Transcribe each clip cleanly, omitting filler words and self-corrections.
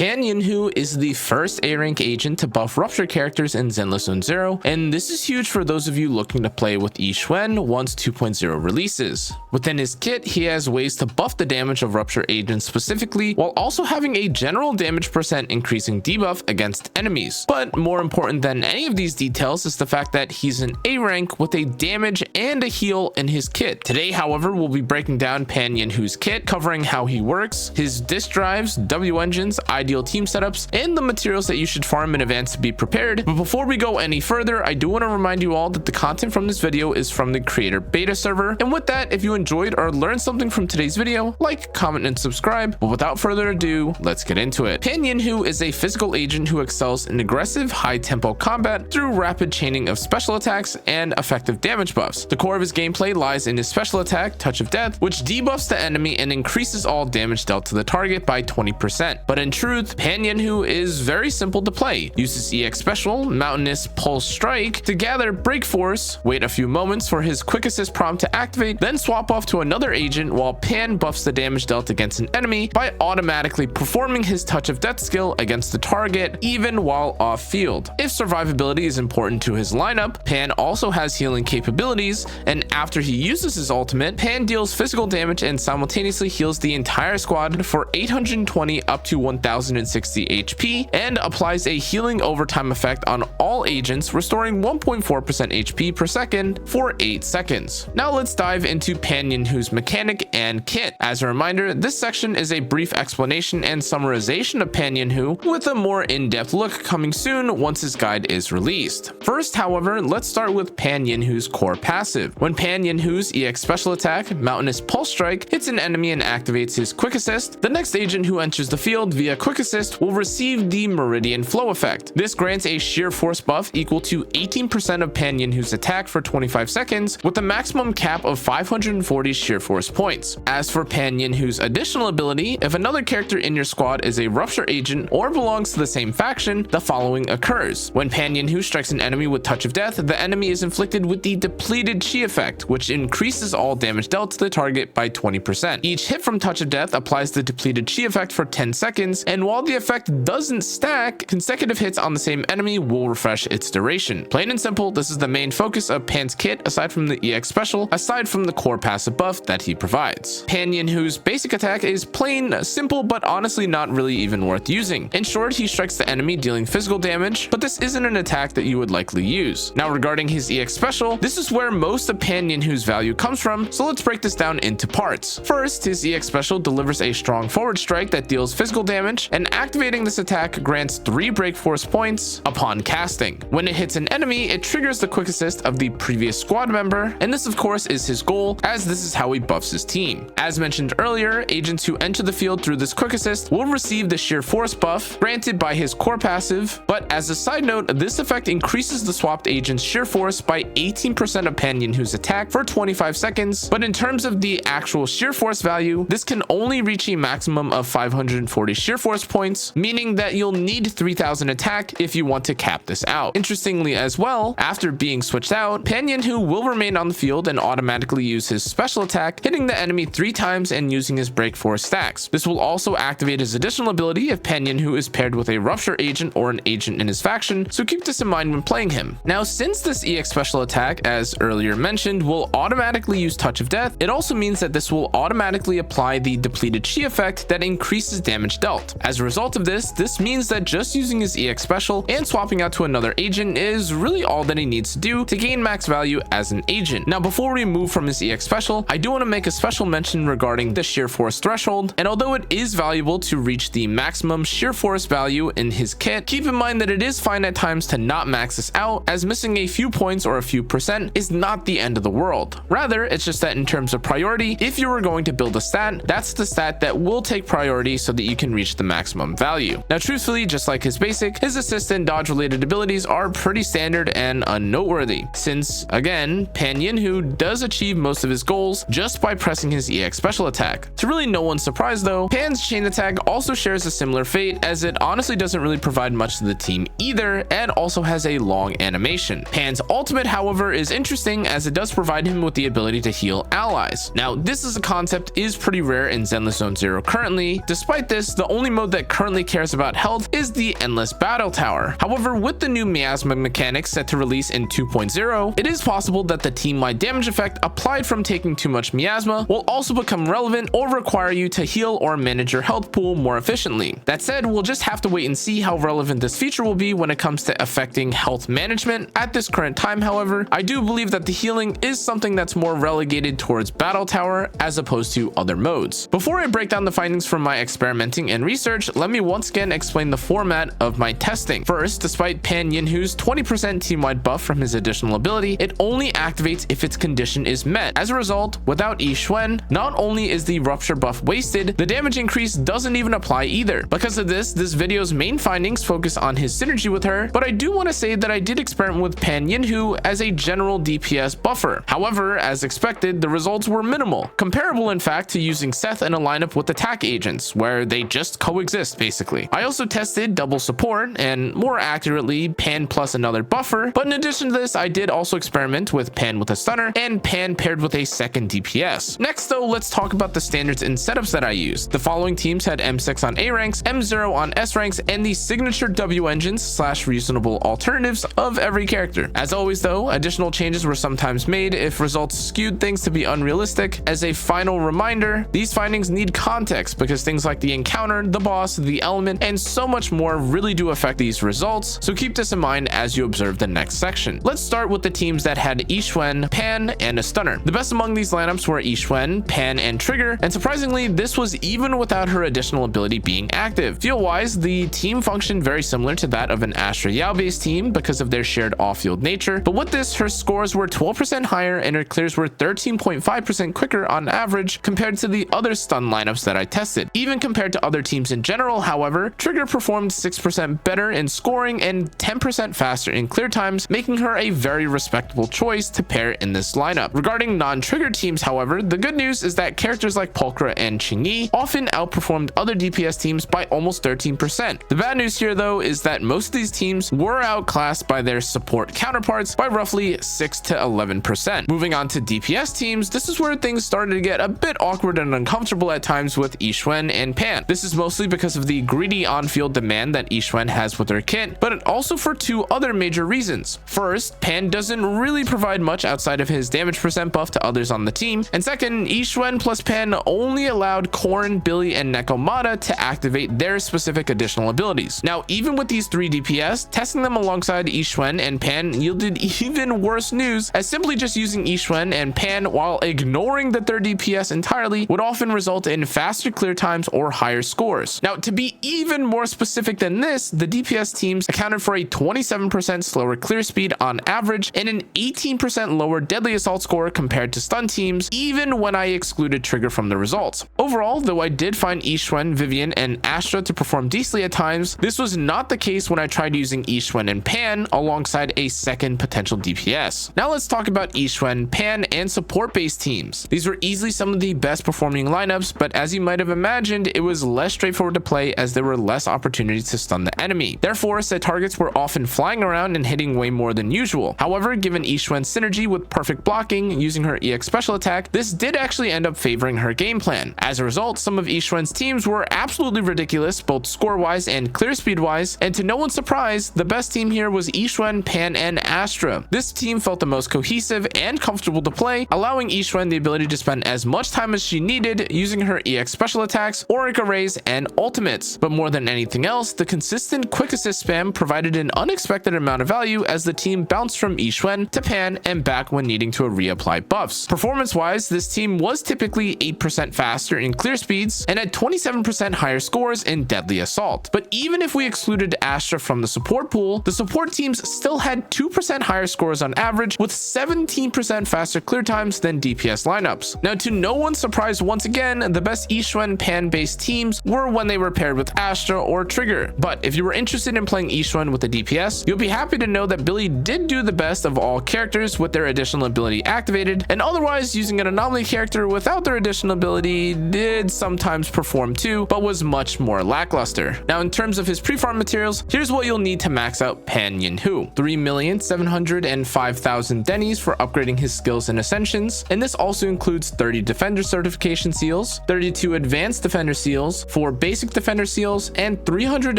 Pan Yinhu is the first A rank agent to buff rupture characters in ZenlessZoneZero, and this is huge for those of you looking to play with XUAN once 2.0 releases. Within his kit, he has ways to buff the damage of rupture agents specifically, while also having a general damage percent increasing debuff against enemies. But more important than any of these details is the fact that he's an A rank with a damage and a heal in his kit. Today, however, we'll be breaking down Pan Yinhu's kit, covering how he works, his disk drives, W engines, ideal team setups, and the materials that you should farm in advance to be prepared. But before we go any further, I do want to remind you all that the content from this video is from the creator beta server. And with that, if you enjoyed or learned something from today's video, like, comment, and subscribe. But without further ado, let's get into it. Pan Yinhu is a physical agent who excels in aggressive, high-tempo combat through rapid chaining of special attacks and effective damage buffs. The core of his gameplay lies in his special attack, Touch of Death, which debuffs the enemy and increases all damage dealt to the target by 20%. But in truth, Pan Yinhu is very simple to play. Uses EX Special, Mountainous Pulse Strike to gather Break Force, wait a few moments for his Quick Assist prompt to activate, then swap off to another agent while Pan buffs the damage dealt against an enemy by automatically performing his Touch of Death skill against the target, even while off field. If survivability is important to his lineup, Pan also has healing capabilities, and after he uses his ultimate, Pan deals physical damage and simultaneously heals the entire squad for 820 up to 1060 HP, and applies a healing overtime effect on all agents, restoring 1.4% HP per second for 8 seconds. Now let's dive into Pan Yinhu's mechanic and kit. As a reminder, this section is a brief explanation and summarization of Pan Yinhu, with a more in-depth look coming soon once his guide is released. First, however, let's start with Pan Yinhu's core passive. When Pan Yinhu's EX special attack, Mountainous Pulse Strike, hits an enemy and activates his Quick Assist, the next agent who enters the field via Quick Assist will receive the Meridian Flow effect. This grants a sheer force buff equal to 18% of Pan Yinhu's attack for 25 seconds, with a maximum cap of 540 sheer force points. As for Pan Yinhu's additional ability, if another character in your squad is a rupture agent or belongs to the same faction, the following occurs. When Pan Yinhu strikes an enemy with Touch of Death, the enemy is inflicted with the depleted chi effect, which increases all damage dealt to the target by 20%. Each hit from Touch of Death applies the depleted chi effect for 10 seconds, and while the effect doesn't stack, consecutive hits on the same enemy will refresh its duration. Plain and simple, this is the main focus of Pan's kit aside from the EX special, aside from the core passive buff that he provides. Pan Yinhu's basic attack is plain, simple, but honestly not really even worth using. In short, he strikes the enemy dealing physical damage, but this isn't an attack that you would likely use. Now regarding his EX special, this is where most of Pan Yinhu's value comes from, so let's break this down into parts. First, his EX special delivers a strong forward strike that deals physical damage, and activating this attack grants 3 break force points upon casting. When it hits an enemy, it triggers the Quick Assist of the previous squad member, and this of course is his goal, as this is how he buffs his team. As mentioned earlier, agents who enter the field through this Quick Assist will receive the sheer force buff granted by his core passive, but as a side note, this effect increases the swapped agent's sheer force by 18% of Pan Yinhu's attack for 25 seconds, but in terms of the actual sheer force value, this can only reach a maximum of 540 sheer force points, meaning that you'll need 3000 attack if you want to cap this out. Interestingly as well, after being switched out, Pan Yinhu will remain on the field and automatically use his special attack, hitting the enemy 3 times and using his break force stacks. This will also activate his additional ability if Pan Yinhu is paired with a rupture agent or an agent in his faction, so keep this in mind when playing him. Now, since this EX special attack, as earlier mentioned, will automatically use Touch of Death, it also means that this will automatically apply the depleted chi effect that increases damage dealt. As a result of this means that just using his EX special and swapping out to another agent is really all that he needs to do to gain max value as an agent. Now, before we move from his EX special, I do want to make a special mention regarding the sheer force threshold, and although it is valuable to reach the maximum sheer force value in his kit, keep in mind that it is fine at times to not max this out, as missing a few points or a few percent is not the end of the world. Rather, it's just that in terms of priority, if you were going to build a stat, that's the stat that will take priority so that you can reach the maximum value. Now, truthfully, just like his basic, his assist and dodge related abilities are pretty standard and unnoteworthy, since, again, Pan Yinhu does achieve most of his goals just by pressing his EX special attack. To really no one's surprise though, Pan's chain attack also shares a similar fate, as it honestly doesn't really provide much to the team either, and also has a long animation. Pan's ultimate, however, is interesting as it does provide him with the ability to heal allies. Now, this as a concept is pretty rare in ZenlessZoneZero currently. Despite this, the only mode that currently cares about health is the Endless Battle Tower. However, with the new miasma mechanics set to release in 2.0, it is possible that the team-wide damage effect applied from taking too much miasma will also become relevant or require you to heal or manage your health pool more efficiently. That said, we'll just have to wait and see how relevant this feature will be when it comes to affecting health management. At this current time, however, I do believe that the healing is something that's more relegated towards Battle Tower as opposed to other modes. Before I break down the findings from my experimenting and research, let me once again explain the format of my testing. First, despite Pan Yinhu's 20% team-wide buff from his additional ability, it only activates if its condition is met. As a result, without XUAN, not only is the rupture buff wasted, the damage increase doesn't even apply either. Because of this video's main findings focus on his synergy with her, but I do want to say that I did experiment with Pan Yinhu as a general DPS buffer. However, as expected, the results were minimal, comparable in fact to using Seth in a lineup with attack agents, where they just coexist basically. I also tested double support, and more accurately, Pan plus another buffer, but in addition to this, I did also experiment with Pan with a stunner and Pan paired with a second DPS. Next though, let's talk about the standards and setups that I used. The following teams had M6 on A ranks, M0 on S ranks, and the signature W engines / reasonable alternatives of every character. As always though, additional changes were sometimes made if results skewed things to be unrealistic. As a final reminder, these findings need context because things like the encounter, the boss, the element, and so much more really do affect these results, so keep this in mind as you observe the next section. Let's start with the teams that had XUAN, Pan, and a stunner. The best among these lineups were XUAN, Pan, and Trigger, and surprisingly, this was even without her additional ability being active. Feel-wise, the team functioned very similar to that of an Astra Yao-based team because of their shared off-field nature, but with this, her scores were 12% higher and her clears were 13.5% quicker on average compared to the other stun lineups that I tested. Even compared to other teams in general, however, Trigger performed 6% better in scoring and 10% faster in clear times, making her a very respectable choice to pair in this lineup. Regarding non-Trigger teams, however, the good news is that characters like Pulchra and Qingyi often outperformed other DPS teams by almost 13%. The bad news here though is that most of these teams were outclassed by their support counterparts by roughly 6 to 11%. Moving on to DPS teams, this is where things started to get a bit awkward and uncomfortable at times with XUAN and Pan. This is mostly because of the greedy on-field demand that XUAN has with her kit, but also for two other major reasons. First, Pan doesn't really provide much outside of his damage percent buff to others on the team, and second, XUAN plus Pan only allowed Korn, Billy, and Nekomata to activate their specific additional abilities. Now, even with these three DPS, testing them alongside XUAN and Pan yielded even worse news, as simply just using XUAN and Pan while ignoring the third DPS entirely would often result in faster clear times or higher scores. Now, to be even more specific than this, the DPS teams accounted for a 27% slower clear speed on average and an 18% lower deadly assault score compared to stun teams, even when I excluded Trigger from the results. Overall, though I did find XUAN, Vivian, and Astra to perform decently at times, this was not the case when I tried using XUAN and Pan alongside a second potential DPS. Now let's talk about XUAN, Pan, and support-based teams. These were easily some of the best performing lineups, but as you might have imagined, it was less straightforward to play as there were less opportunities to stun the enemy. Therefore, set targets were often flying around and hitting way more than usual. However, given XUAN's synergy with perfect blocking using her EX special attack, this did actually end up favoring her game plan. As a result, some of XUAN's teams were absolutely ridiculous, both score-wise and clear speed-wise, and to no one's surprise, the best team here was XUAN, Pan, and Astra. This team felt the most cohesive and comfortable to play, allowing XUAN the ability to spend as much time as she needed using her EX special attacks, auric arrays, and ultimates. But more than anything else, the consistent quick assist spam provided an unexpected amount of value as the team bounced from XUAN to Pan and back when needing to reapply buffs. Performance-wise, this team was typically 8% faster in clear speeds and had 27% higher scores in deadly assault. But even if we excluded Astra from the support pool, the support teams still had 2% higher scores on average with 17% faster clear times than DPS lineups. Now, to no one's surprise, once again, the best XUAN Pan-based teams were when they were paired with Astra or Trigger. But if you were interested in playing XUAN with a DPS, you'll be happy to know that Billy did do the best of all characters with their additional ability activated, and otherwise using an anomaly character without their additional ability did sometimes perform too, but was much more lackluster. Now, in terms of his pre-farm materials, here's what you'll need to max out Pan Yinhu: 3,705,000 Dennies for upgrading his skills and ascensions, and this also includes 30 Defender certification seals, 32 Advanced Defender seals, 4 Basic Defender seals, and 300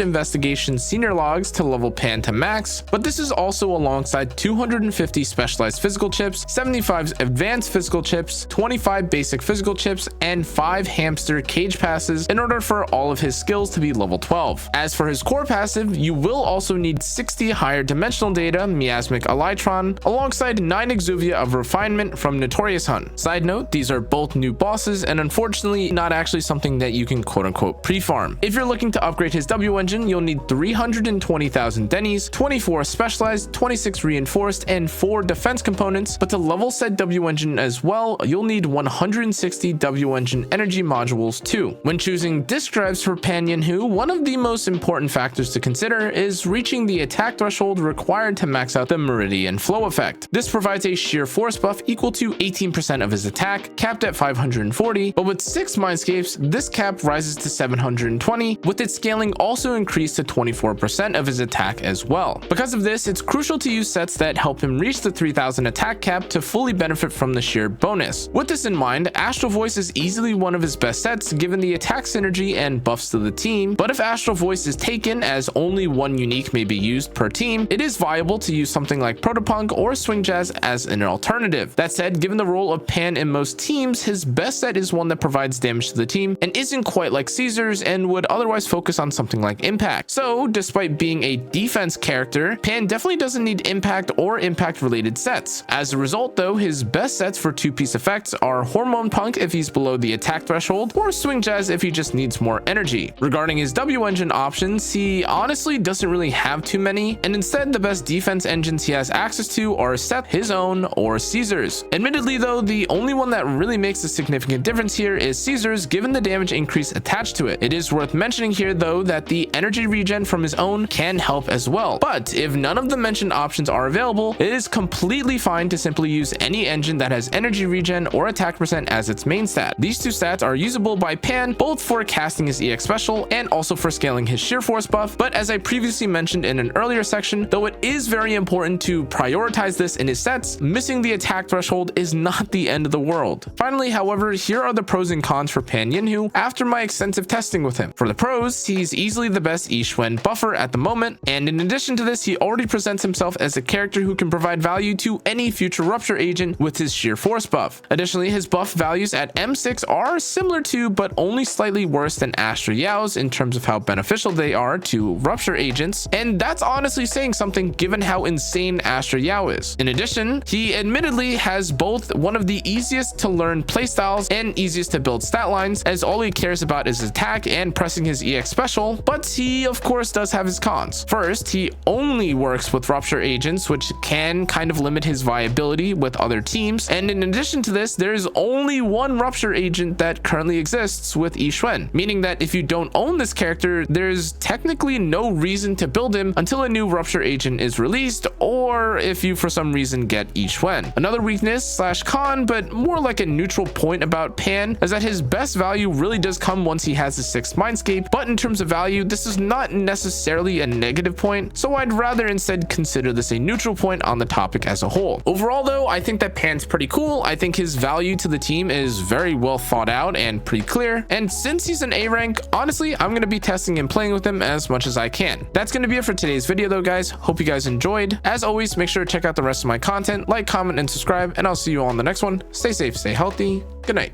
investigation senior logs to level Pan to max, but this is also alongside 250 specialized physical chips, 75 advanced physical chips, 25 basic physical chips, and 5 hamster cage passes in order for all of his skills to be level 12. As for his core passive, you will also need 60 higher dimensional data miasmic elytron alongside 9 exuvia of refinement from Notorious Hunt. Side note, these are both new bosses and unfortunately not actually something that you can quote-unquote pre-farm. If you're looking to upgrade his W engine, you'll need 320,000 dennies, 24 specialized, 26 reinforced, and 4 defense components, but to level said W engine as well, you'll need 160 W engine energy modules too. When choosing disk drives for Pan Yinhu, one of the most important factors to consider is reaching the attack threshold required to max out the Meridian Flow effect. This provides a sheer force buff equal to 18% of his attack, capped at 540, but with 6 mindscapes, this cap rises to 720, with its scaling also increased to 24% of his attack as well. Because of this, it's crucial to use sets that help him reach the 3000 attack cap to fully benefit from the sheer bonus. With this in mind, Astral Voice is easily one of his best sets given the attack synergy and buffs to the team, but if Astral Voice is taken as only one unique may be used per team, it is viable to use something like Protopunk or Swing Jazz as an alternative. That said, given the role of Pan in most teams, his best set is one that provides damage to the team and isn't quite like Caesar's and would otherwise focus on something like Impact. So despite being a defense character, Pan definitely doesn't need Impact or Impact related sets. As a result though, his best sets for 2-piece effects are Hormone Punk if he's below the attack threshold, or Swing Jazz if he just needs more energy. Regarding his W engine options, he honestly doesn't really have too many, and instead the best defense engines he has access to are Seth, his own, or Caesar's. Admittedly though, the only one that really makes a significant difference here is Caesar's given the damage increase attached to it. It is worth mentioning here though that the energy regen from his own can help as well, but if none of the mentioned options are available, it is completely fine to simply use any engine that has energy regen or attack percent as its main stat. These two stats are usable by Pan both for casting his EX special and also for scaling his sheer force buff, but as I previously mentioned in an earlier section, though it is very important to prioritize this in his sets, missing the attack threshold is not the end of the world. Finally, however, here are the pros and cons for Pan Yinhu after my extensive testing with him. For the pros, he's easily the best XUAN buffer at the moment, and in addition to this, he already presents himself as a character who can provide value to any future Rupture agent with his sheer force buff. Additionally, his buff values at M6 are similar to, but only slightly worse than Astra Yao's in terms of how beneficial they are to Rupture agents, and that's honestly saying something given how insane Astra Yao is. In addition, he admittedly has both one of the easiest to learn playstyles and easiest to build stat lines, as all he cares about is attack and pressing his EX special, but he of course does have his cons. First, he only works with Rupture agents, which can kind of limit his viability with other teams, and in addition to this, there's only one Rupture agent that currently exists with XUAN, meaning that if you don't own this character, there's technically no reason to build him until a new Rupture agent is released, or if you for some reason get XUAN. Another weakness slash con, but more like a neutral point about Pan, is that his best value really does come once he has his 6th mindscape, but in terms of value, this is not necessarily a negative point, so I'd rather instead consider this a neutral point on the topic as a whole. Overall though, I think that Pan's pretty cool. I think his value to the team is very well thought out and pretty clear, and since he's an A rank, honestly, I'm going to be testing and playing with him as much as I can. That's going to be it for today's video though, guys. Hope you guys enjoyed. As always, make sure to check out the rest of my content, like, comment, and subscribe, and I'll see you all on the next one. Stay safe, stay healthy. Good night.